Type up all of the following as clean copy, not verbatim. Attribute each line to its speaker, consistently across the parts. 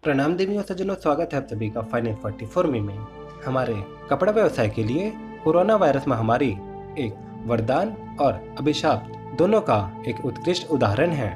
Speaker 1: प्रणाम देवी और सज्जनों, स्वागत है आप सभी का फाइनेंस 44 में। हमारे कपड़ा व्यवसाय के लिए कोरोना वायरस महामारी एक वरदान और अभिशाप दोनों का एक उत्कृष्ट उदाहरण है।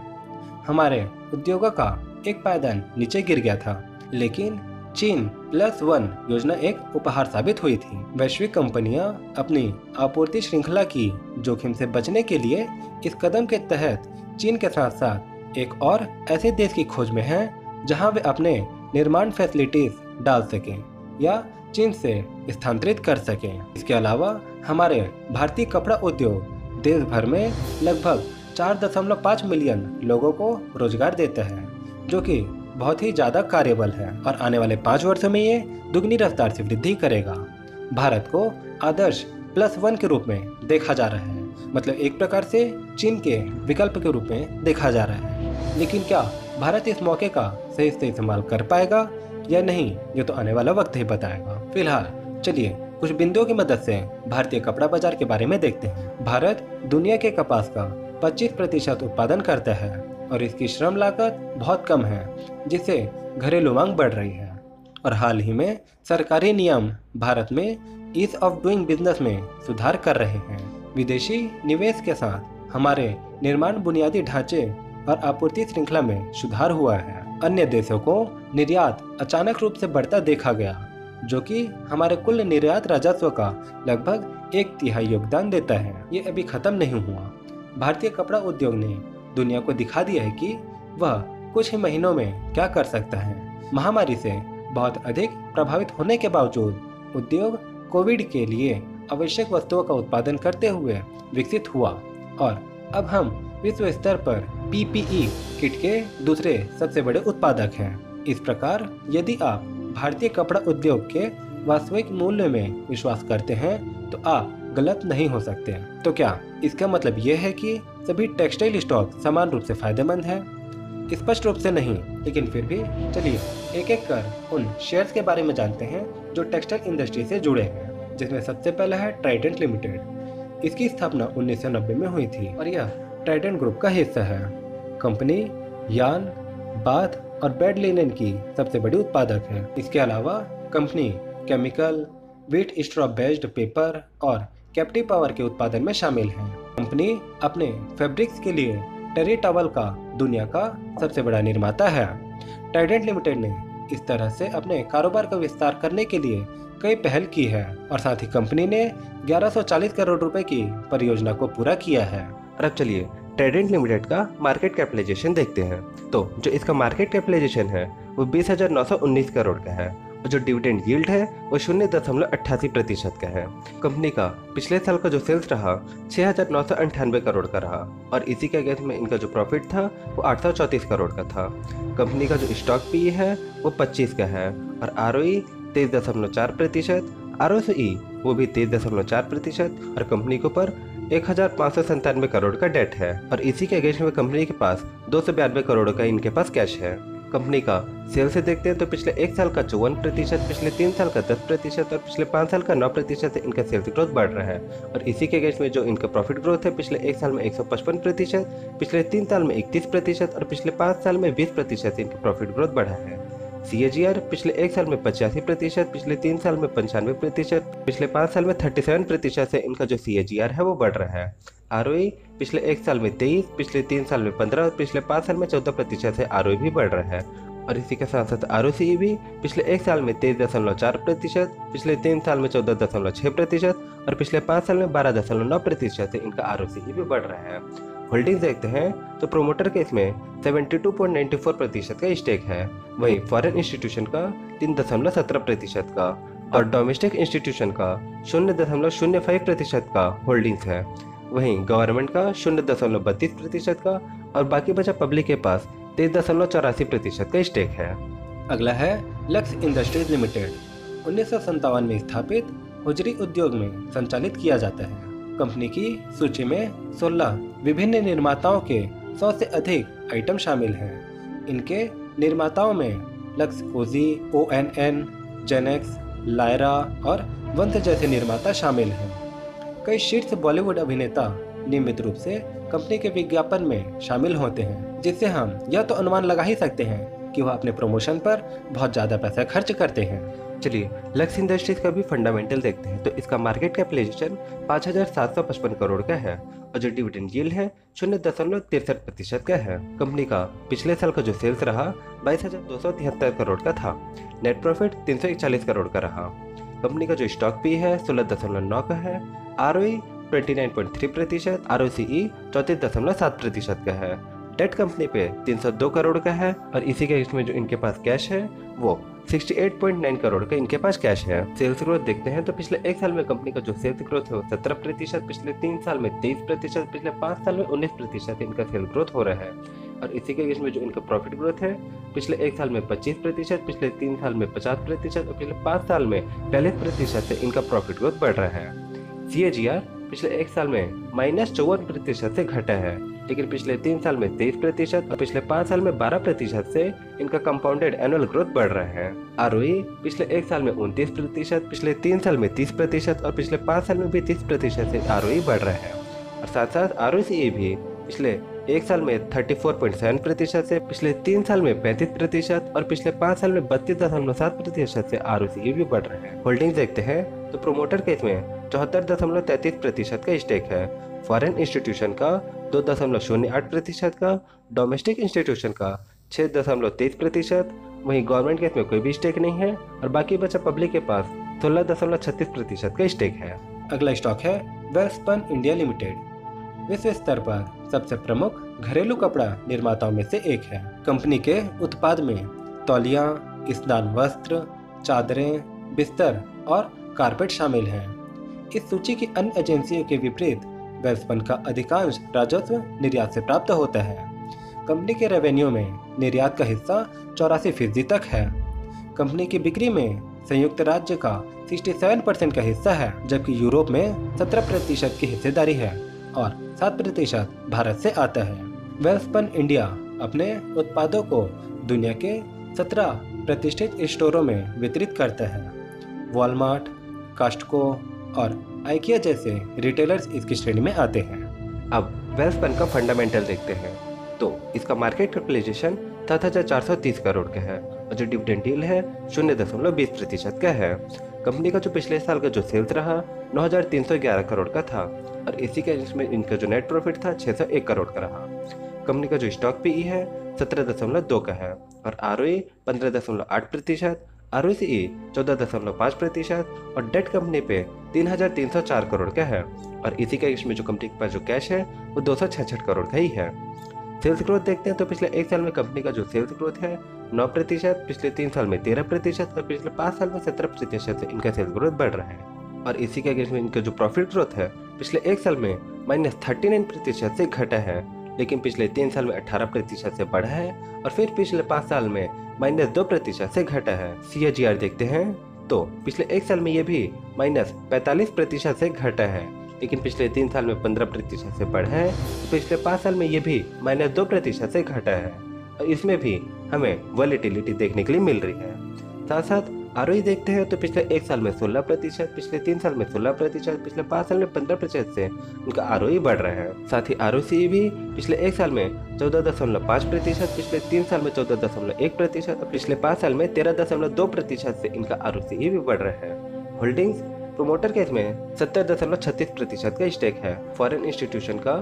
Speaker 1: हमारे उद्योगों का एक पायदान नीचे गिर गया था, लेकिन चीन +1 योजना एक उपहार साबित हुई थी। वैश्विक कंपनियां अपनी आपूर्ति श्रृंखला की जोखिम से बचने के लिए इस कदम के तहत चीन के साथ साथ एक और ऐसे देश की खोज में हैं जहां वे अपने निर्माण फैसिलिटीज डाल सकें या चीन से स्थानांतरित कर सकें। इसके अलावा हमारे भारतीय कपड़ा उद्योग देश भर में लगभग 4.5 मिलियन लोगों को रोजगार देता है, जो कि बहुत ही ज़्यादा कार्यबल है और आने वाले 5 वर्षों में ये दुगनी रफ्तार से वृद्धि करेगा। भारत को आदर्श +1 के रूप में देखा जा रहा है, मतलब एक प्रकार से चीन के विकल्प के रूप में देखा जा रहा है। लेकिन क्या भारत इस मौके का सही से इस्तेमाल कर पाएगा या नहीं, ये तो आने वाला वक्त ही बताएगा। फिलहाल चलिए कुछ बिंदुओं की मदद से भारतीय कपड़ा बाजार के बारे में देखते हैं। भारत दुनिया के कपास का 25% उत्पादन करता है और इसकी श्रम लागत बहुत कम है, जिससे घरेलू मांग बढ़ रही है। और हाल ही में सरकारी नियम भारत में ईज ऑफ डूइंग बिजनेस में सुधार कर रहे हैं। विदेशी निवेश के साथ हमारे निर्माण बुनियादी ढांचे और आपूर्ति श्रृंखला में सुधार हुआ है। अन्य देशों को निर्यात अचानक रूप से बढ़ता देखा गया, जो कि हमारे कुल निर्यात राजस्व का लगभग 1/3 योगदान देता है। ये अभी खत्म नहीं हुआ। भारतीय कपड़ा उद्योग ने दुनिया को दिखा दिया है कि वह कुछ ही महीनों में क्या कर सकता है। महामारी से बहुत अधिक प्रभावित होने के बावजूद उद्योग कोविड के लिए आवश्यक वस्तुओं का उत्पादन करते हुए विकसित हुआ और अब हम विश्व स्तर पर PPE किट के दूसरे सबसे बड़े उत्पादक हैं। इस प्रकार यदि आप भारतीय कपड़ा उद्योग के वास्तविक मूल्य में विश्वास करते हैं तो आप गलत नहीं हो सकते। तो क्या इसका मतलब यह है कि सभी टेक्सटाइल स्टॉक समान रूप से फायदेमंद है? स्पष्ट रूप से नहीं, लेकिन फिर भी चलिए एक एक कर उन शेयर्स के बारे में जानते हैं जो टेक्सटाइल इंडस्ट्री से जुड़े हैं, जिसमें सबसे पहला है ट्राइडेंट लिमिटेड। इसकी स्थापना 1990 में हुई थी और यह ट्राइडेंट ग्रुप का हिस्सा है। कंपनी यार्न, बाथ और बेड लिनन की सबसे बड़ी उत्पादक है। इसके अलावा company chemical, wheat straw based paper और कैप्टिव पावर के उत्पादन में शामिल है। कंपनी अपने फैब्रिक्स के लिए टेरी टॉवल का दुनिया का सबसे बड़ा निर्माता है। ट्राइडेंट लिमिटेड ने इस तरह से अपने कारोबार का विस्तार करने के लिए कई पहल की है और साथ ही कंपनी ने 1140 करोड़ रुपए की परियोजना को पूरा किया है।
Speaker 2: और अब चलिए ट्राइडेंट लिमिटेड का मार्केट कैपिटलाइजेशन देखते हैं। तो जो इसका मार्केट कैपिटलाइजेशन है वो 20,919 करोड़ का है और जो डिविडेंड यील्ड है वो 0.88% का है। कंपनी का पिछले साल का जो सेल्स रहा 6,998 करोड़ का रहा और इसी के अगेंस्ट में इनका जो प्रॉफिट था वो 834 करोड़ का था। कंपनी का जो स्टॉक पीई है वो 25 का है और ROE 23.4%, ROCE वो भी 23.4% और कंपनी के ऊपर 1,597 करोड़ का डेट है और इसी के अगेंस्ट में कंपनी के पास 292 करोड़ का इनके पास कैश है। कंपनी का सेल से देखते हैं तो पिछले 1 साल का 54%, पिछले 3 साल का 10% और पिछले 5 साल का 9% से इनका सेल्स ग्रोथ बढ़ रहा है। और इसी के अगेंस्ट में जो इनका प्रॉफिट ग्रोथ है पिछले 1 साल में 155%, पिछले 3 साल में 31% और पिछले 5 साल में 20% से इनका प्रॉफिट ग्रोथ बढ़ा है। CAGR पिछले 1 साल में 85%, पिछले 3 साल में 95%, पिछले 5 साल में 37% से इनका जो CAGR है वो बढ़ रहा है। ROE पिछले 1 साल में 23, पिछले 3 साल में 15 और पिछले 5 साल में 14% से ROE भी बढ़ रहा है। और इसी के साथ साथ ROCE भी पिछले 1 साल में 23.4%, पिछले 3 साल में 14.6% और पिछले 5 साल में 12.9% से इनका ROCE भी बढ़ रहा है। होल्डिंग्स देखते हैं तो प्रोमोटर के इसमें 72.94% का स्टेक है, वहीं फॉरेन इंस्टीट्यूशन का 3.17% का और डोमेस्टिक इंस्टीट्यूशन का 0.05% का होल्डिंग्स है। वहीं गवर्नमेंट का 0.32% का और बाकी बचा पब्लिक के पास 23.84% का स्टेक है।
Speaker 1: अगला है लक्स इंडस्ट्रीज लिमिटेड। 1957 में स्थापित होजरी उद्योग में संचालित किया जाता है। कंपनी की सूची में 16 विभिन्न निर्माताओं के 100 से अधिक आइटम शामिल हैं। इनके निर्माताओं में Lux Cozi, ONN, GenX, Lyra और वंश जैसे निर्माता शामिल हैं। कई शीर्ष बॉलीवुड अभिनेता नियमित रूप से कंपनी के विज्ञापन में शामिल होते हैं, जिससे हम यह तो अनुमान लगा ही सकते हैं कि वह अपने प्रमोशन पर बहुत ज़्यादा पैसा खर्च करते हैं।
Speaker 2: चलिए लक्स इंडस्ट्रीज का भी फंडामेंटल देखते हैं। तो इसका मार्केट कैपिटलाइजेशन 5,755 करोड़ का है और जो डिविडेंड यील्ड है 0.63% का है। कंपनी का पिछले साल का जो सेल्स रहा 22,273 करोड़ का था। नेट प्रॉफिट 341 करोड़ का रहा। कंपनी का जो स्टॉक पी है 16.9 का है। ROE 29.3%, ROCE 34.7% का है। डेट कंपनी पे 302 करोड़ का है और इसी के इसमें जो इनके पास कैश है वो 68.9 करोड़ का इनके पास कैश है। सेल्स ग्रोथ देखते हैं तो पिछले एक साल में कंपनी का जो सेल्स ग्रोथ है वो 17%, पिछले 3 साल में 23%, पिछले 5 साल में 19% इनका सेल्स ग्रोथ हो रहा है। और इसी के इसमें जो इनका प्रॉफिट ग्रोथ है पिछले एक साल में 25%, पिछले 3 साल में 50% और पिछले 5 साल में 40% से इनका प्रॉफिट ग्रोथ बढ़ रहा है। CAGR पिछले एक साल में -54% से घटा है, लेकिन पिछले 3 साल में 23% और पिछले 5 साल में 12% से इनका कंपाउंडेड एनुअल ग्रोथ बढ़ रहा है। ROE पिछले एक साल में 29%, पिछले 3 साल में 30% और पिछले 5 साल में भी 30% से ROE बढ़ रहा है। और साथ साथ ROCE भी पिछले एक साल में 34.7% से, पिछले 3 साल में 35% और पिछले 5 साल में 32.7% से ROCE भी बढ़ रहा है। होल्डिंग्स देखते हैं तो प्रोमोटर केस में 74.33% का स्टेक है, फॉरेन इंस्टीट्यूशन का 2.08% का, डोमेस्टिक इंस्टीट्यूशन का 6.23%, वहीं गवर्नमेंट केस में कोई भी स्टेक नहीं है और बाकी बचा पब्लिक के पास 16.36% का स्टेक है।
Speaker 1: अगला स्टॉक है वेलस्पन इंडिया लिमिटेड। विश्व स्तर पर सबसे प्रमुख घरेलू कपड़ा निर्माताओं में से एक है। कंपनी के उत्पाद में तौलिया, स्नान वस्त्र, चादरें, बिस्तर और कारपेट शामिल हैं। इस सूची की अन्य एजेंसियों के विपरीत वेलस्पन का अधिकांश राजस्व निर्यात से प्राप्त होता है। कंपनी के रेवेन्यू में निर्यात का हिस्सा 84% तक है। कंपनी की बिक्री में संयुक्त राज्य का 67% का हिस्सा है, जबकि यूरोप में 17% की हिस्सेदारी है और 7% भारत से आता है। वेलस्पन इंडिया अपने उत्पादों को दुनिया के 17 प्रतिष्ठित स्टोरों में वितरित करता है। वॉलमार्ट, कॉस्टको और आइकिया जैसे रिटेलर्स इसकी श्रेणी में आते हैं।
Speaker 2: अब वेलस्पन का फंडामेंटल देखते हैं तो इसका मार्केट कैपिटलाइजेशन 7,430 करोड़ का है और जो डिविडेंड यील्ड है 0.20% का है। कंपनी का जो पिछले साल का जो सेल्स रहा 9,311 करोड़ का था और इसी के इसमें इनका जो नेट प्रॉफिट था 601 करोड़ का रहा। कंपनी का जो स्टॉक पीई है 17.2 का है और ROE 15.8%, ROCE 14.5% और डेट कंपनी पे 3,304 करोड़ का है और इसी के इसमें जो कंपनी के पास जो कैश है वो 266 करोड़ का ही है। सेल्स ग्रोथ देखते हैं तो पिछले एक साल में कंपनी का जो सेल्स ग्रोथ है 9%, पिछले 3 साल में 13% और पिछले 5 साल में 17% से इनका सेल्स ग्रोथ बढ़ रहा है। और इसी के अगेंस्ट में इनका जो प्रॉफिट ग्रोथ है पिछले एक साल में -39% से घटा है, लेकिन पिछले 3 साल में 18% से बढ़ा है और फिर पिछले 5 साल में -2% से घटा है। CAGR देखते हैं तो पिछले एक साल में ये भी -45% से घटा है, लेकिन पिछले 3 साल में 15% से बढ़ा है तो पिछले 5 साल में ये भी -2% से घटा है और इसमें भी हमें वॉलेटिलिटी देखने के लिए मिल रही है। साथ साथ ROE देखते हैं तो पिछले एक साल में 16%, पिछले 3 साल में 16%, पिछले 5 साल में 15% से उनका ROE बढ़ रहा है। साथ ही ROCE भी पिछले एक साल में 14.5%, पिछले 3 साल में 14.1% और पिछले 5 साल में 13.2% से इनका ROCE भी बढ़ रहा है। होल्डिंग्स प्रोमोटर केस में 70.36% का स्टेक है, फॉरेन इंस्टीट्यूशन का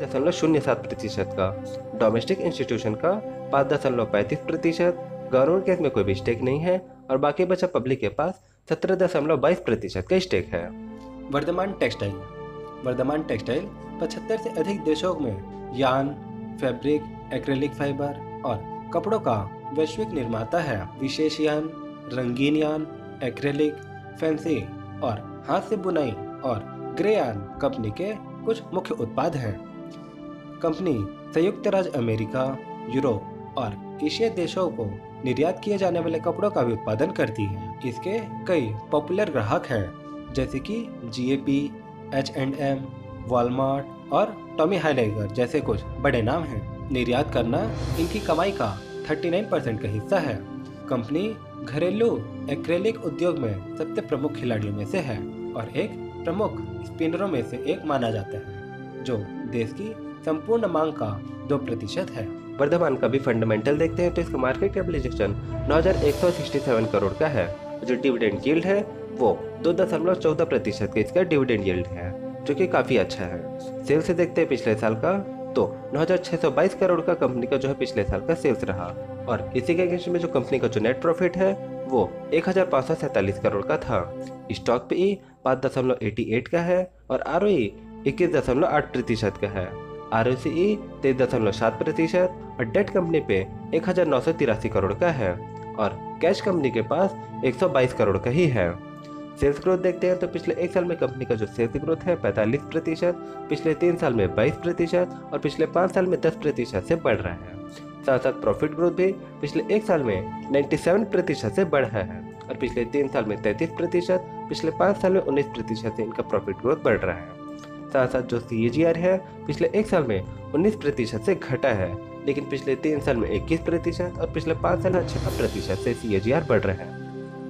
Speaker 2: 0.07% का, डोमेस्टिक इंस्टीट्यूशन का 5.35%, गवर्नमेंट केस में कोई भी स्टेक नहीं है और बाकी बचा पब्लिक के पास 17.22% का स्टेक है।
Speaker 1: वर्धमान टेक्सटाइल 75 से अधिक देशों में यार्न, फैब्रिक, एक्रेलिक फाइबर और कपड़ों का वैश्विक निर्माता है। विशेष यार्न, रंगीन यार्न, एक्रेलिक, फैंसी और हाथ से बुनाई और ग्रे यार्न कंपनी के कुछ मुख्य उत्पाद हैं। कंपनी संयुक्त राज्य अमेरिका, यूरोप और एशिया देशों को निर्यात किए जाने वाले कपड़ों का भी उत्पादन करती है। इसके कई पॉपुलर ग्राहक हैं जैसे कि GAP, H&M, वॉलमार्ट और टॉमी हाइलेगर जैसे कुछ बड़े नाम हैं। निर्यात करना इनकी कमाई का 39% का हिस्सा है। कंपनी घरेलू एक्रेलिक उद्योग में सबसे प्रमुख खिलाड़ियों में से है और एक प्रमुख स्पिनरों में से एक माना जाता है, जो देश की संपूर्ण मांग का 2% है।
Speaker 2: वर्धमान का भी फंडामेंटल देखते हैं तो इसका मार्केट कैपिटलाइजेशन 9,167 करोड़ का है। जो डिविडेंड यील्ड है वो 2.14% का इसका डिविडेंड यील्ड है, जो कि काफ़ी अच्छा है। सेल्स से देखते हैं पिछले साल का तो 9,622 करोड़ का कंपनी का जो है पिछले साल का सेल्स रहा, और इसी के अगेंस्ट में जो कंपनी का जो नेट प्रॉफिट है वो 1,547 करोड़ का था। स्टॉक पे 5.88 का है और ROE 21.8% का है। ROCE 23.7% और डेट कंपनी पे 1,983 करोड़ का है और कैश कंपनी के पास 122 करोड़ का ही है। सेल्स ग्रोथ देखते हैं तो पिछले एक साल में कंपनी का जो सेल्स ग्रोथ है 45%, पिछले 3 साल में 22% और पिछले 5 साल में 10% से बढ़ रहा है। साथ साथ प्रॉफिट ग्रोथ भी पिछले एक साल में 97% से बढ़ा है और पिछले 3 साल में 33%, पिछले 5 साल में 19% से इनका प्रॉफिट ग्रोथ बढ़ रहा है। साथ साथ जो CAGR है पिछले एक साल में 19% से घटा है, लेकिन पिछले 3 साल में 21% और पिछले 5 साल में 6% से CAGR बढ़ रहा है।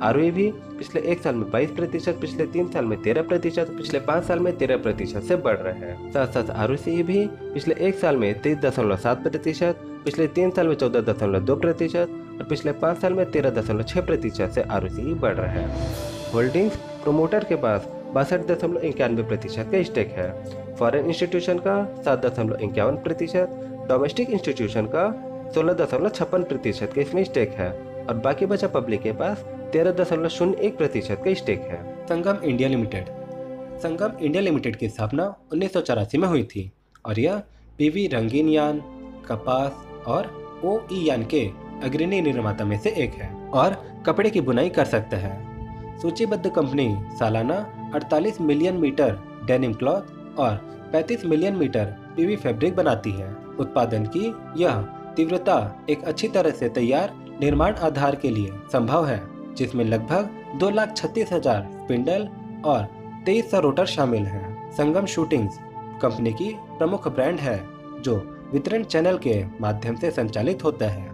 Speaker 2: ROE भी पिछले एक साल में 22%, पिछले 3 साल में 13%, पिछले 5 साल में 13% से बढ़ रहा है। साथ साथ ROCE भी पिछले एक साल में 23.7%, पिछले 3 साल में 14.2% और पिछले 5 साल में 13.6% से ROCE बढ़ रहा है। होल्डिंग्स प्रोमोटर के पास 62.91% का स्टेक है। फॉरेन इंस्टीट्यूशन का 7.51%, डोमेस्टिक इंस्टीट्यूशन का 16.56% का इसमें स्टेक है और बाकी बचा पब्लिक के पास 13.01% का स्टेक है।
Speaker 1: संगम इंडिया लिमिटेड। संगम इंडिया लिमिटेड की स्थापना 1984 में हुई थी और यह PV रंगीन यान, कपास और OE यान के अग्रणी निर्माता में से एक है और कपड़े की बुनाई कर सकता है। सूचीबद्ध कंपनी सालाना 48 मिलियन मीटर डेनिम क्लॉथ और 35 मिलियन मीटर PV फैब्रिक बनाती है। उत्पादन की यह तीव्रता एक अच्छी तरह से तैयार निर्माण आधार के लिए संभव है, जिसमें लगभग 2,36,000 स्पिंडल और 2300 रोटर शामिल हैं। संगम शूटिंग्स कंपनी की प्रमुख ब्रांड है जो वितरण चैनल के माध्यम से संचालित होता है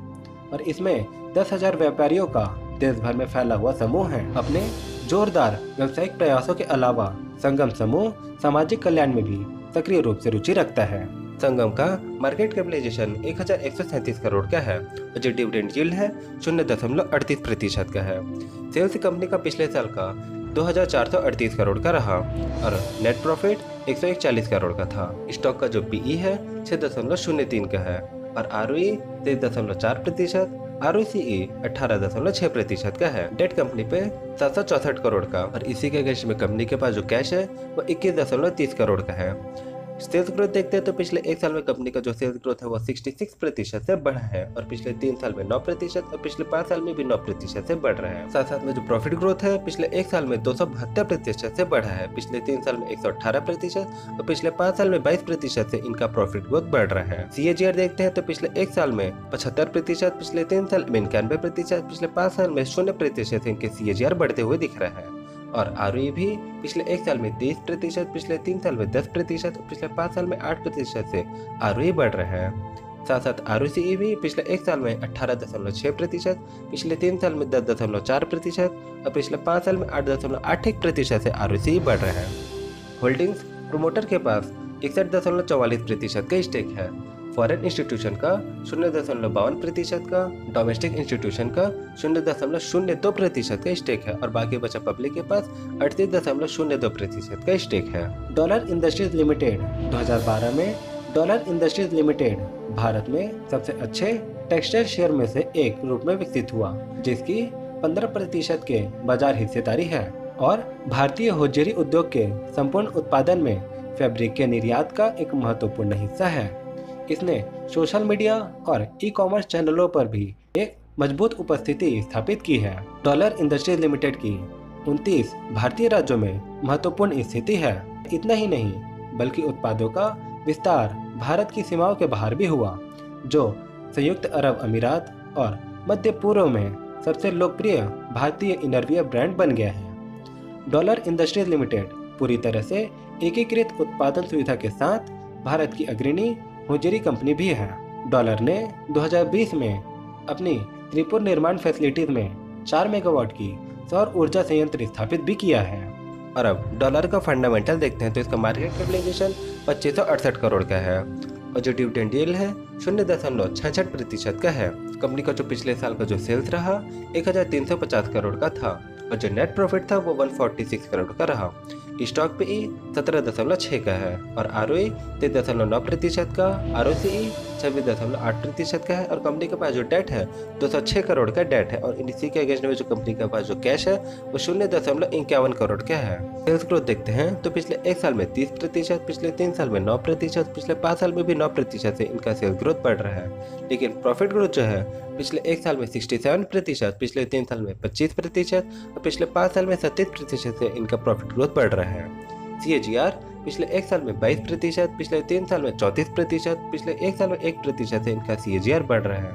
Speaker 1: और इसमें 10,000 व्यापारियों का देश भर में फैला हुआ समूह है। अपने जोरदार व्यावसायिक प्रयासों के अलावा संगम समूह सामाजिक कल्याण में भी सक्रिय रूप से रुचि रखता है।
Speaker 2: संगम का मार्केट कैपिटलाइजेशन 1,137 करोड़ का है और जो डिविडेंड यील्ड है 0.38% का है। सेल्स कंपनी का पिछले साल का 2,438 करोड़ का रहा और नेट प्रॉफिट 141 करोड़ का था। स्टॉक का जो PE है 6.03 का है और ROE 23.4%, ROCE 18.6% का है। डेट कंपनी पे 764 करोड़ का और इसी के अगेंस्ट में कंपनी के पास जो कैश है वो 21.30 करोड़ का है। सेल्स ग्रोथ देखते हैं तो पिछले एक साल में कंपनी का जो सेल्स ग्रोथ है वो 66% से बढ़ा है और पिछले 3 साल में 9% और पिछले 5 साल में भी 9% से बढ़ रहा है। साथ साथ में जो प्रॉफिट ग्रोथ है पिछले एक साल में 272% से बढ़ा है, पिछले 3 साल में 118% और पिछले 5 साल में 22% से इनका प्रॉफिट ग्रोथ बढ़ रहा है। CAGR देखते हैं तो पिछले एक साल में 75%, पिछले 3 साल में 91%, पिछले 5 साल में 0% से इनके CAGR बढ़ते हुए दिख रहा है और ROE भी पिछले एक साल में 23%, पिछले 3 साल में 10% और पिछले 5 साल में 8% से ROE बढ़ रहा है। साथ साथ ROCE भी पिछले एक साल में 18.6%, पिछले 3 साल में 10.4% और पिछले 5 साल में 8.81% से ROCE बढ़ रहा है। होल्डिंग्स प्रोमोटर के पास 61.44% का स्टेक है। फॉरेन इंस्टीट्यूशन का 0.52% का, डोमेस्टिक इंस्टीट्यूशन का 0.02% का स्टेक है और बाकी बचा पब्लिक के पास 38.02% का स्टेक है।
Speaker 1: डॉलर इंडस्ट्रीज लिमिटेड 2012 में डॉलर इंडस्ट्रीज लिमिटेड भारत में सबसे अच्छे टेक्सटाइल शेयर में से एक रूप में विकसित हुआ, जिसकी 15% के बाजार हिस्सेदारी है और भारतीय होजियरी उद्योग के संपूर्ण उत्पादन में फैब्रिक के निर्यात का एक महत्वपूर्ण हिस्सा है। इसने सोशल मीडिया और ई-कॉमर्स चैनलों पर भी एक मजबूत उपस्थिति स्थापित की है। डॉलर इंडस्ट्रीज लिमिटेड की 29 भारतीय राज्यों में महत्वपूर्ण स्थिति है। इतना ही नहीं बल्कि उत्पादों का विस्तार भारत की सीमाओं के बाहर भी हुआ, जो संयुक्त अरब अमीरात और मध्य पूर्व में सबसे लोकप्रिय भारतीय इनरवियर ब्रांड बन गया है। डॉलर इंडस्ट्रीज लिमिटेड पूरी तरह से एकीकृत उत्पादन सुविधा के साथ भारत की अग्रणी होजियरी कंपनी भी है। डॉलर ने 2020 में अपनी त्रिपुर निर्माण फैसिलिटीज में 4 मेगावाट की सौर ऊर्जा संयंत्र स्थापित भी किया है।
Speaker 2: और अब डॉलर का फंडामेंटल देखते हैं तो इसका मार्केट कैपिटलाइजेशन 2568 करोड़ का है। और जो डिविडेंड यील्ड है 0.66% का है। कंपनी का जो पिछले साल का जो सेल्स रहा 1350 करोड़ का था और जो नेट प्रॉफिट था वो 146 करोड़ का रहा। स्टॉक पे 17.6 का है और ROE 3.9% का, ROCE 26.8% का है और कंपनी के पास जो डेट है 206 करोड़ का डेट है और इसी के अगेंस्ट में जो कंपनी के पास जो कैश है वो 0.51 करोड़ का है। सेल्स ग्रोथ देखते हैं तो पिछले एक साल में 30%, पिछले 3 साल में 9%, पिछले 5 साल में भी 9% से इनका सेल्स ग्रोथ बढ़ रहा है। लेकिन प्रॉफिट ग्रोथ जो है पिछले एक साल में 67%, पिछले 3 साल में 25% और पिछले 5 साल में 37% से इनका प्रॉफिट ग्रोथ बढ़ रहा है। CAGR पिछले एक साल में 22%, पिछले 3 साल में 34%, पिछले एक साल में 1% से इनका CAGR बढ़ रहा है।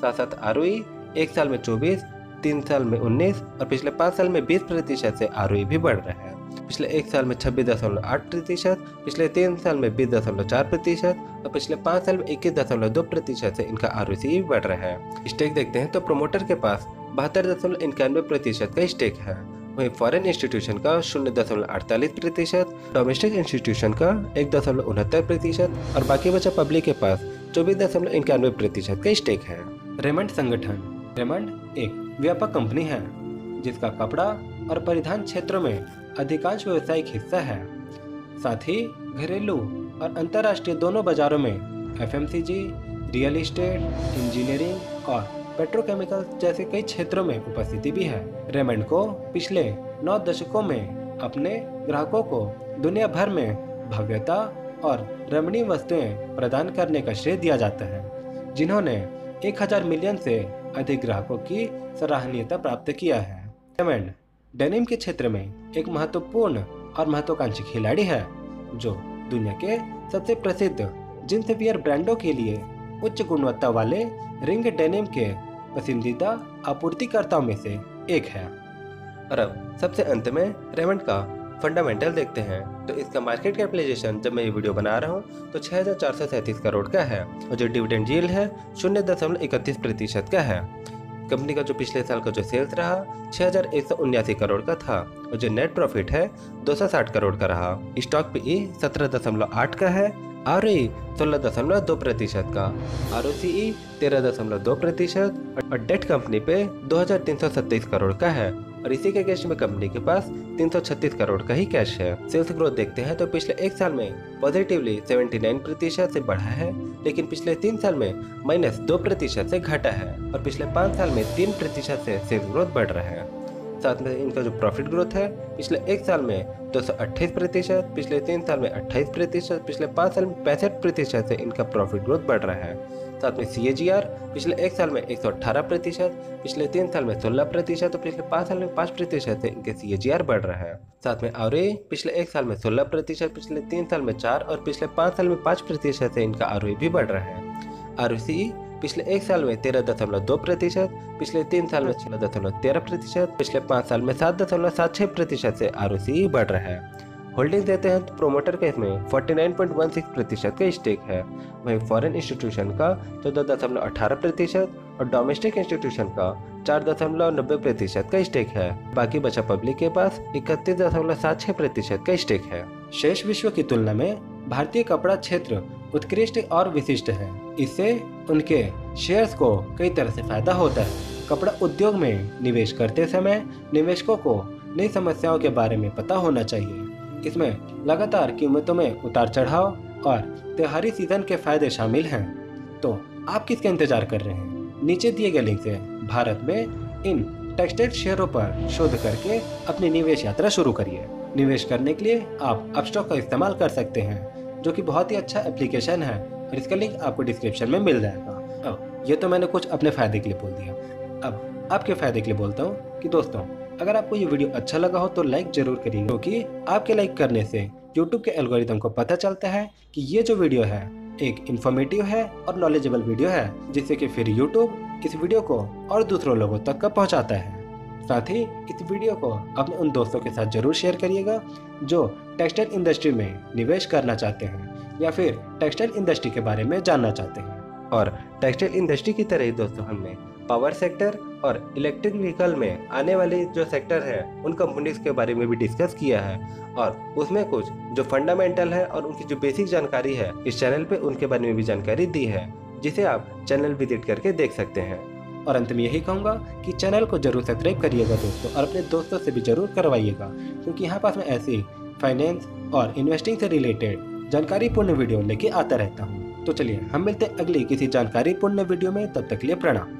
Speaker 2: साथ साथ ROE एक साल में 24, 3 साल में 19 और पिछले 5 साल में 20% से ROE भी बढ़ रहा है। पिछले एक साल में 26.8%, पिछले 3 साल में 20.4% और पिछले 5 साल में 21.2% से इनका ROCE भी बढ़ रहा है। स्टेक देखते हैं तो प्रमोटर के पास 72.91% का स्टेक है। वहीं फॉरेन इंस्टीट्यूशन का 0.48%, डोमेस्टिक इंस्टीट्यूशन का 1.69% और बाकी बचा पब्लिक के पास 24.91% का स्टेक है।
Speaker 1: रेमंड संगठन। रेमंड एक व्यापक कंपनी है जिसका कपड़ा और परिधान क्षेत्रों में अधिकांश व्यावसायिक हिस्सा है। साथ ही घरेलू और अंतर्राष्ट्रीय दोनों बाजारों में FMCG, रियल एस्टेट, इंजीनियरिंग और पेट्रोकेमिकल्स जैसे कई क्षेत्रों में उपस्थिति भी है। रेमंड को पिछले 9 दशकों में अपने ग्राहकों को दुनिया भर में भव्यता और रमणीय वस्तुएं प्रदान करने का श्रेय दिया जाता है, जिन्होंने 1000 मिलियन से अधिक ग्राहकों की सराहनीयता प्राप्त किया है। रेमंड डेनिम के क्षेत्र में एक महत्वपूर्ण और महत्वाकांक्षी खिलाड़ी है जो दुनिया के सबसे प्रसिद्ध जींस वियर ब्रांडों के लिए उच्च गुणवत्ता वाले रिंग डेनिम के पसंदीदा आपूर्तिकर्ताओं में से एक है।
Speaker 2: और अब सबसे अंत में रेमंड का फंडामेंटल देखते हैं तो इसका मार्केट कैपिटलाइजेशन जब मैं ये वीडियो बना रहा हूँ तो 6437 करोड़ का है और जो डिविडेंड यील्ड है 0.31% का है। कंपनी का जो पिछले साल का जो सेल्स रहा 6179 करोड़ का था और जो नेट प्रॉफिट है 260 करोड़ का रहा। स्टॉक पे 17.8 का है, ROE 16.2% का, ROCE 13.2% और डेट कंपनी पे 2327 करोड़ का है और इसी के अगेंस्ट में कंपनी के पास 336 करोड़ का ही कैश है। सेल्स ग्रोथ देखते हैं तो पिछले एक साल में पॉजिटिवली 79% से बढ़ा है, लेकिन पिछले 3 साल में -2% से घटा है और पिछले 5 साल में 3% से सेल्स ग्रोथ बढ़ रहा है। साथ में इनका जो प्रॉफिट ग्रोथ है पिछले एक साल में 228%, पिछले 3 साल में 28%, पिछले 5 साल में 65% से इनका प्रॉफिट ग्रोथ बढ़ रहा है। साथ में CAGR पिछले एक साल में 118%, पिछले 3 साल में 16% और पिछले 5 साल में 5% से इनके CAGR बढ़ रहा है। साथ में ROE पिछले एक साल में 16%, पिछले 3 साल में 4 और पिछले 5 साल में 5% से इनका ROE भी बढ़ रहा है। ROCE पिछले एक साल में 13.2%, पिछले 3 साल में 16.13%, पिछले 5 साल में 7.76% से ROCE बढ़ रहा है। होल्डिंग देते हैं तो प्रोमोटर के इसमें 49.16% का स्टेक है। वहीं फॉरेन इंस्टीट्यूशन का 14.18% और डोमेस्टिक इंस्टीट्यूशन का 4.90% का स्टेक है। बाकी बचा पब्लिक के पास 31.76% का स्टेक है।
Speaker 1: शेष विश्व की तुलना में भारतीय कपड़ा क्षेत्र उत्कृष्ट और विशिष्ट है। इससे उनके शेयर्स को कई तरह से फायदा होता है। कपड़ा उद्योग में निवेश करते समय निवेशकों को नई समस्याओं के बारे में पता होना चाहिए। इसमें लगातार कीमतों में उतार चढ़ाव और त्योहारी सीजन के फायदे शामिल हैं। तो आप किसका इंतजार कर रहे हैं? नीचे दिए गए लिंक से भारत में इन टेक्सटाइल शेयरों पर शोध करके अपनी निवेश यात्रा शुरू करिए। निवेश करने के लिए आप अपस्टॉक का इस्तेमाल कर सकते हैं, जो कि बहुत ही अच्छा एप्लीकेशन है और इसका लिंक आपको डिस्क्रिप्शन में मिल जाएगा। अब ये तो मैंने कुछ अपने फायदे के लिए बोल दिया, अब आपके फायदे के लिए बोलता हूँ कि दोस्तों, अगर आपको ये वीडियो अच्छा लगा हो तो लाइक जरूर करिए, क्योंकि आपके लाइक करने से YouTube के एल्गोरिदम को पता चलता है कि ये जो वीडियो है एक इन्फॉर्मेटिव है और नॉलेजेबल वीडियो है, जिससे कि फिर YouTube इस वीडियो को और दूसरों लोगों तक का पहुंचाता है। साथ ही इस वीडियो को अपने उन दोस्तों के साथ जरूर शेयर करिएगा जो टेक्सटाइल इंडस्ट्री में निवेश करना चाहते हैं या फिर टेक्सटाइल इंडस्ट्री के बारे में जानना चाहते हैं।
Speaker 2: और टेक्सटाइल इंडस्ट्री की तरह ही दोस्तों हमने पावर सेक्टर और इलेक्ट्रिक व्हीकल में आने वाले जो सेक्टर है उन कंपनीज के बारे में भी डिस्कस किया है, और उसमें कुछ जो फंडामेंटल है और उनकी जो बेसिक जानकारी है इस चैनल पे उनके बारे में भी जानकारी दी है, जिसे आप चैनल विजिट करके देख सकते हैं।
Speaker 1: और अंत में यही कहूँगा कि चैनल को जरूर सब्सक्राइब करिएगा दोस्तों, और अपने दोस्तों से भी जरूर करवाइएगा, क्योंकि यहाँ पास मैं ऐसी फाइनेंस और इन्वेस्टिंग से रिलेटेड जानकारीपूर्ण वीडियो लेके आता रहता हूँ। तो चलिए हम मिलते हैं अगली किसी जानकारीपूर्ण वीडियो में, तब तक के लिए प्रणाम।